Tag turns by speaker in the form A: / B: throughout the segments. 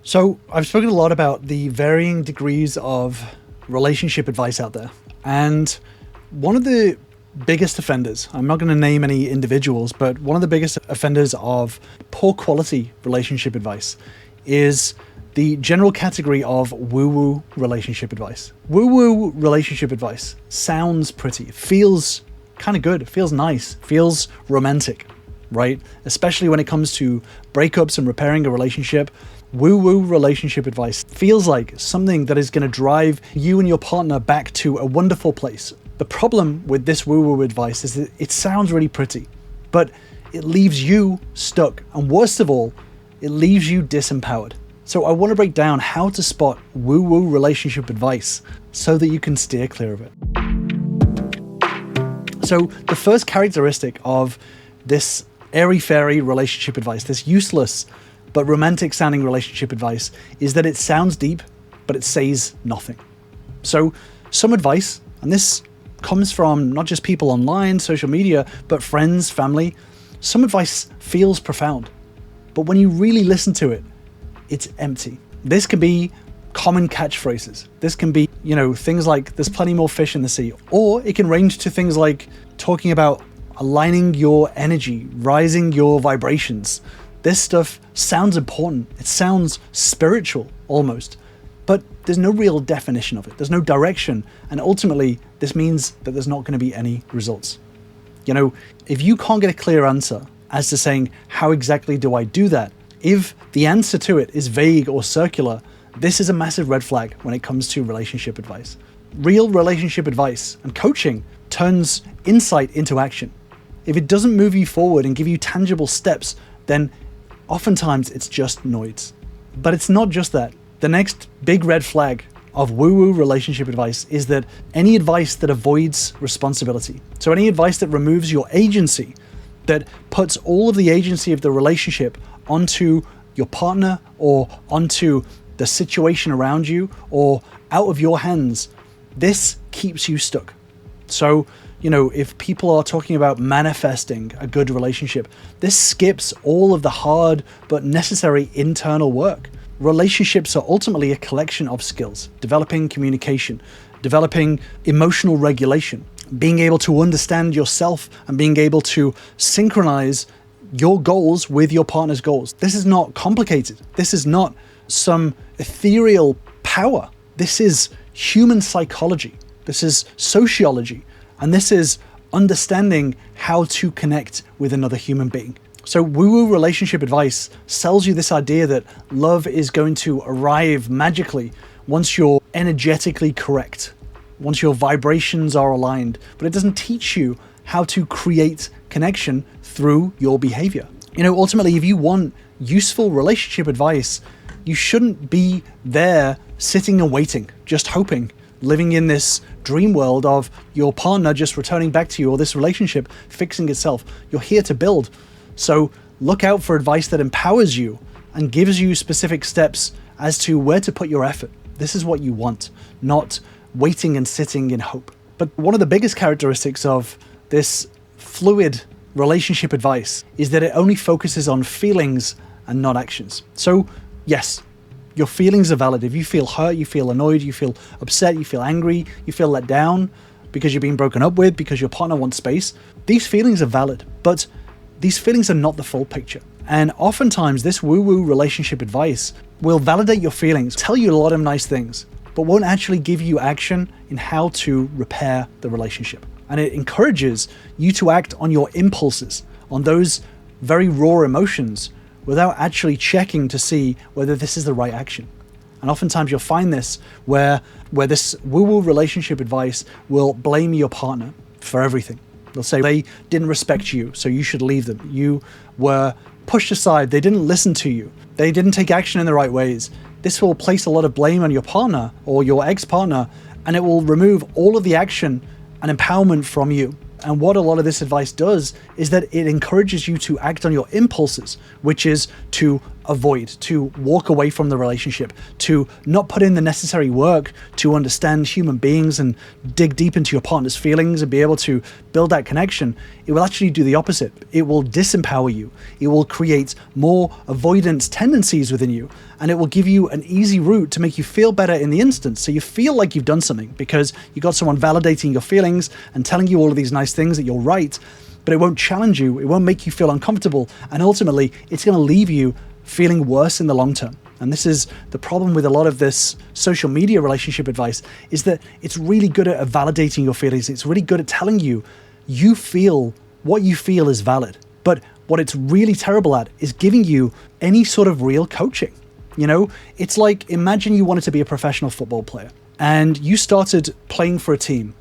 A: So I've spoken a lot about the varying degrees of relationship advice out there. And one of the biggest offenders, I'm not going to name any individuals, but one of the biggest offenders of poor quality relationship advice is the general category of woo-woo relationship advice. Woo-woo relationship advice sounds pretty, it feels kind of good, it feels nice, feels romantic, right? Especially when it comes to breakups and repairing a relationship. Woo-woo relationship advice feels like something that is going to drive you and your partner back to a wonderful place. The problem with this woo-woo advice is that it sounds really pretty, but it leaves you stuck. And worst of all, it leaves you disempowered. So I want to break down how to spot woo-woo relationship advice so that you can steer clear of it. So the first characteristic of this airy-fairy relationship advice, this useless but romantic sounding relationship advice, is that it sounds deep, but it says nothing. So some advice, and this comes from not just people online, social media, but friends, family, some advice feels profound, but when you really listen to it, it's empty. This can be common catchphrases. This can be, things like there's plenty more fish in the sea, or it can range to things like talking about aligning your energy, rising your vibrations. This stuff sounds important. It sounds spiritual almost, but there's no real definition of it. There's no direction. And ultimately, this means that there's not going to be any results. If you can't get a clear answer as to saying, how exactly do I do that? If the answer to it is vague or circular, this is a massive red flag when it comes to relationship advice. Real relationship advice and coaching turns insight into action. If it doesn't move you forward and give you tangible steps, then oftentimes it's just noise. But it's not just that. The next big red flag of woo-woo relationship advice is that any advice that avoids responsibility, so any advice that removes your agency, that puts all of the agency of the relationship onto your partner or onto the situation around you or out of your hands, this keeps you stuck. So, if people are talking about manifesting a good relationship, this skips all of the hard but necessary internal work. Relationships are ultimately a collection of skills, developing communication, developing emotional regulation, being able to understand yourself and being able to synchronize your goals with your partner's goals. This is not complicated. This is not some ethereal power. This is human psychology. This is sociology. And this is understanding how to connect with another human being. So woo-woo relationship advice sells you this idea that love is going to arrive magically once you're energetically correct, once your vibrations are aligned, but it doesn't teach you how to create connection through your behavior. Ultimately, if you want useful relationship advice, you shouldn't be there sitting and waiting, just hoping, living in this dream world of your partner just returning back to you or this relationship fixing itself. You're here to build. So look out for advice that empowers you and gives you specific steps as to where to put your effort. This is what you want, not waiting and sitting in hope. But one of the biggest characteristics of this fluid relationship advice is that it only focuses on feelings and not actions. So yes, your feelings are valid. If you feel hurt, you feel annoyed, you feel upset, you feel angry, you feel let down because you're being broken up with, because your partner wants space, these feelings are valid, but these feelings are not the full picture. And oftentimes this woo-woo relationship advice will validate your feelings, tell you a lot of nice things, but won't actually give you action in how to repair the relationship. And it encourages you to act on your impulses, on those very raw emotions, without actually checking to see whether this is the right action. And oftentimes you'll find this where this woo-woo relationship advice will blame your partner for everything. They'll say they didn't respect you, so you should leave them. You were pushed aside. They didn't listen to you. They didn't take action in the right ways. This will place a lot of blame on your partner or your ex-partner, and it will remove all of the action and empowerment from you. And what a lot of this advice does is that it encourages you to act on your impulses, which is to avoid, to walk away from the relationship, to not put in the necessary work to understand human beings and dig deep into your partner's feelings and be able to build that connection, it will actually do the opposite. It will disempower you. It will create more avoidance tendencies within you, and it will give you an easy route to make you feel better in the instant. So you feel like you've done something because you got someone validating your feelings and telling you all of these nice things that you're right, but it won't challenge you. It won't make you feel uncomfortable. And ultimately, it's going to leave you feeling worse in the long term. And this is the problem with a lot of this social media relationship advice, is that it's really good at validating your feelings. It's really good at telling you, you feel what you feel is valid. But what it's really terrible at is giving you any sort of real coaching. You know, it's like, imagine you wanted to be a professional football player and you started playing for a team,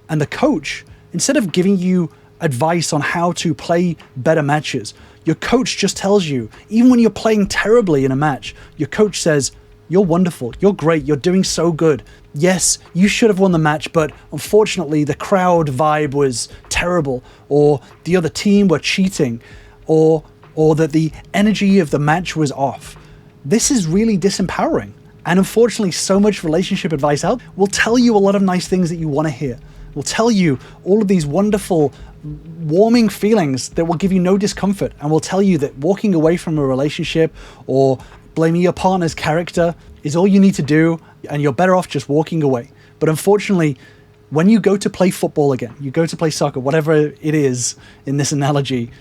A: and the coach, instead of giving you advice on how to play better matches, your coach just tells you, even when you're playing terribly in a match, your coach says, you're wonderful, you're great, you're doing so good. Yes, you should have won the match, but unfortunately the crowd vibe was terrible, or the other team were cheating, or that the energy of the match was off. This is really disempowering. And unfortunately, so much relationship advice out will tell you a lot of nice things that you want to hear. Will tell you all of these wonderful, warming feelings that will give you no discomfort, and will tell you that walking away from a relationship or blaming your partner's character is all you need to do, and you're better off just walking away. But unfortunately, when you go to play football again, you go to play soccer, whatever it is in this analogy,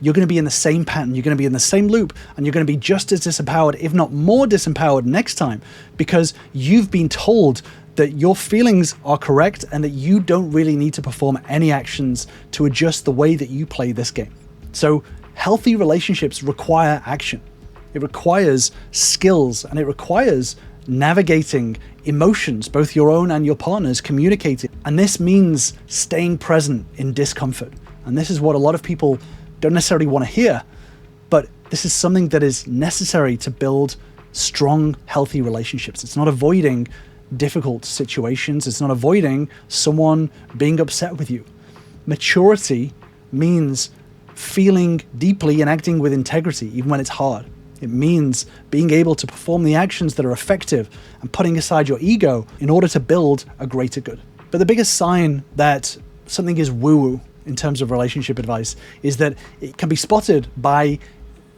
A: you're going to be in the same pattern, you're going to be in the same loop, and you're going to be just as disempowered, if not more disempowered next time, because you've been told that your feelings are correct and that you don't really need to perform any actions to adjust the way that you play this game. So healthy relationships require action. It requires skills, and it requires navigating emotions, both your own and your partner's, communicating. And this means staying present in discomfort. And this is what a lot of people don't necessarily want to hear, but this is something that is necessary to build strong, healthy relationships. It's not avoiding difficult situations. It's not avoiding someone being upset with you. Maturity means feeling deeply and acting with integrity, even when it's hard. It means being able to perform the actions that are effective and putting aside your ego in order to build a greater good. But the biggest sign that something is woo-woo in terms of relationship advice is that it can be spotted by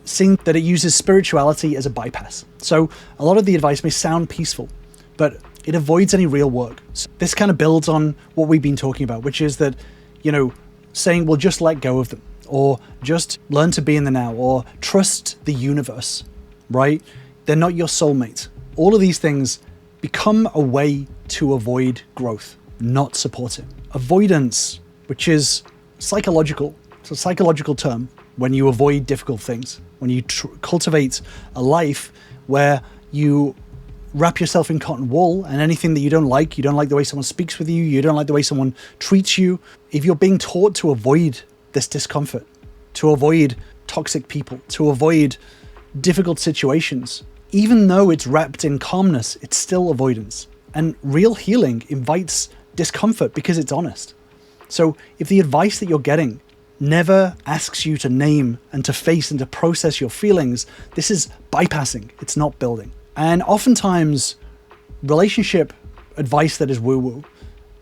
A: seeing that it uses spirituality as a bypass. So a lot of the advice may sound peaceful, but it avoids any real work. So this kind of builds on what we've been talking about, which is that, saying, well, just let go of them, or just learn to be in the now, or trust the universe, right? They're not your soulmate. All of these things become a way to avoid growth, not support it. Avoidance, which is psychological, it's a psychological term when you avoid difficult things, when you cultivate a life where you wrap yourself in cotton wool, and anything that you don't like the way someone speaks with you, you don't like the way someone treats you. If you're being taught to avoid this discomfort, to avoid toxic people, to avoid difficult situations, even though it's wrapped in calmness, it's still avoidance. And real healing invites discomfort because it's honest. So if the advice that you're getting never asks you to name and to face and to process your feelings, this is bypassing, it's not building. And oftentimes, relationship advice that is woo-woo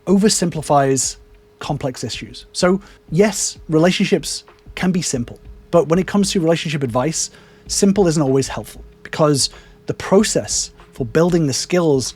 A: oversimplifies complex issues. So yes, relationships can be simple, but when it comes to relationship advice, simple isn't always helpful, because the process for building the skills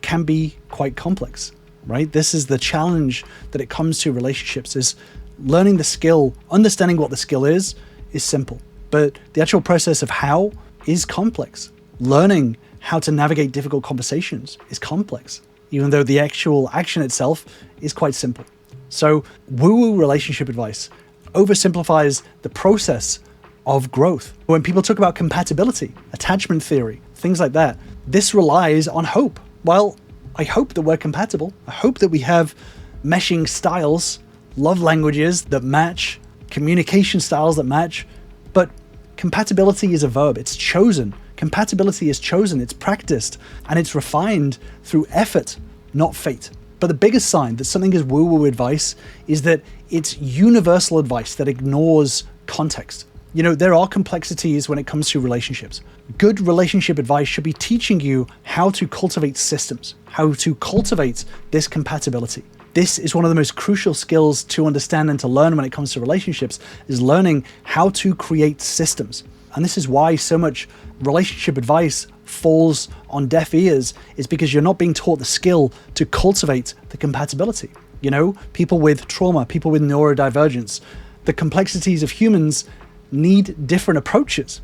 A: can be quite complex, right? This is the challenge that it comes to relationships, is learning the skill, understanding what the skill is simple, but the actual process of how is complex. Learning how to navigate difficult conversations is complex, even though the actual action itself is quite simple. So woo-woo relationship advice oversimplifies the process of growth. When people talk about compatibility, attachment theory, things like that, this relies on hope. Well, I hope that we're compatible. I hope that we have meshing styles, love languages that match, communication styles that match, but compatibility is a verb. It's chosen. Compatibility is chosen, it's practiced, and it's refined through effort, not fate. But the biggest sign that something is woo-woo advice is that it's universal advice that ignores context. You know, there are complexities when it comes to relationships. Good relationship advice should be teaching you how to cultivate systems, how to cultivate this compatibility. This is one of the most crucial skills to understand and to learn when it comes to relationships, is learning how to create systems. And this is why so much relationship advice falls on deaf ears, is because you're not being taught the skill to cultivate the compatibility. You know, people with trauma, people with neurodivergence, the complexities of humans need different approaches,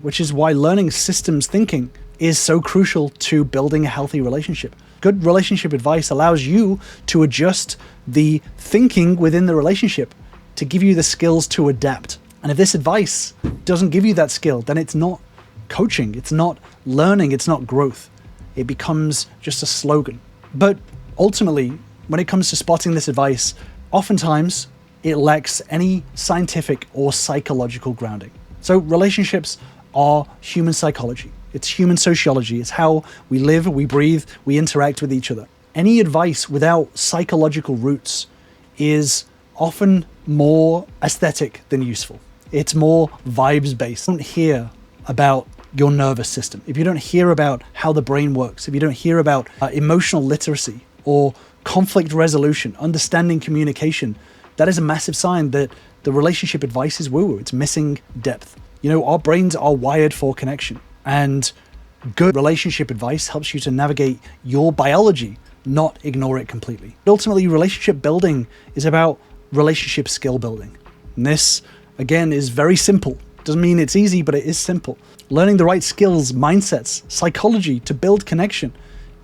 A: which is why learning systems thinking is so crucial to building a healthy relationship. Good relationship advice allows you to adjust the thinking within the relationship to give you the skills to adapt. And if this advice doesn't give you that skill, then it's not coaching, it's not learning, it's not growth. It becomes just a slogan. But ultimately, when it comes to spotting this advice, oftentimes it lacks any scientific or psychological grounding. So relationships are human psychology. It's human sociology. It's how we live, we breathe, we interact with each other. Any advice without psychological roots is often more aesthetic than useful. It's more vibes based. You don't hear about your nervous system, if you don't hear about how the brain works, if you don't hear about emotional literacy or conflict resolution, understanding communication, that is a massive sign that the relationship advice is woo-woo. It's missing depth. You know, our brains are wired for connection, and good relationship advice helps you to navigate your biology, not ignore it completely. Ultimately, relationship building is about relationship skill building. And this, again, is very simple. Doesn't mean it's easy, but it is simple. Learning the right skills, mindsets, psychology to build connection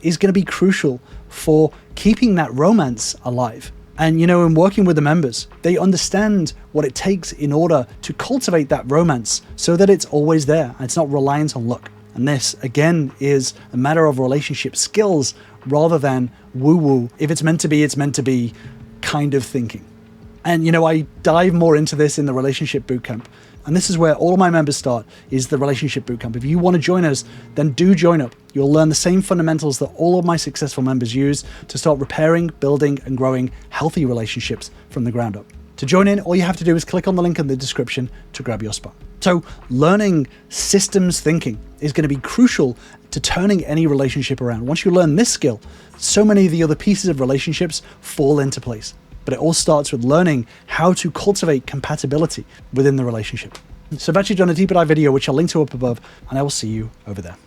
A: is going to be crucial for keeping that romance alive. And, you know, in working with the members, they understand what it takes in order to cultivate that romance so that it's always there and it's not reliant on luck. And this, again, is a matter of relationship skills rather than woo-woo. If it's meant to be, it's meant to be kind of thinking. And, you know, I dive more into this in the Relationship Bootcamp. And this is where all of my members start, is the Relationship Bootcamp. If you want to join us, then do join up. You'll learn the same fundamentals that all of my successful members use to start repairing, building, and growing healthy relationships from the ground up. To join in, all you have to do is click on the link in the description to grab your spot. So learning systems thinking is going to be crucial to turning any relationship around. Once you learn this skill, so many of the other pieces of relationships fall into place. But it all starts with learning how to cultivate compatibility within the relationship. So I've actually done a deeper dive video, which I'll link to up above, and I will see you over there.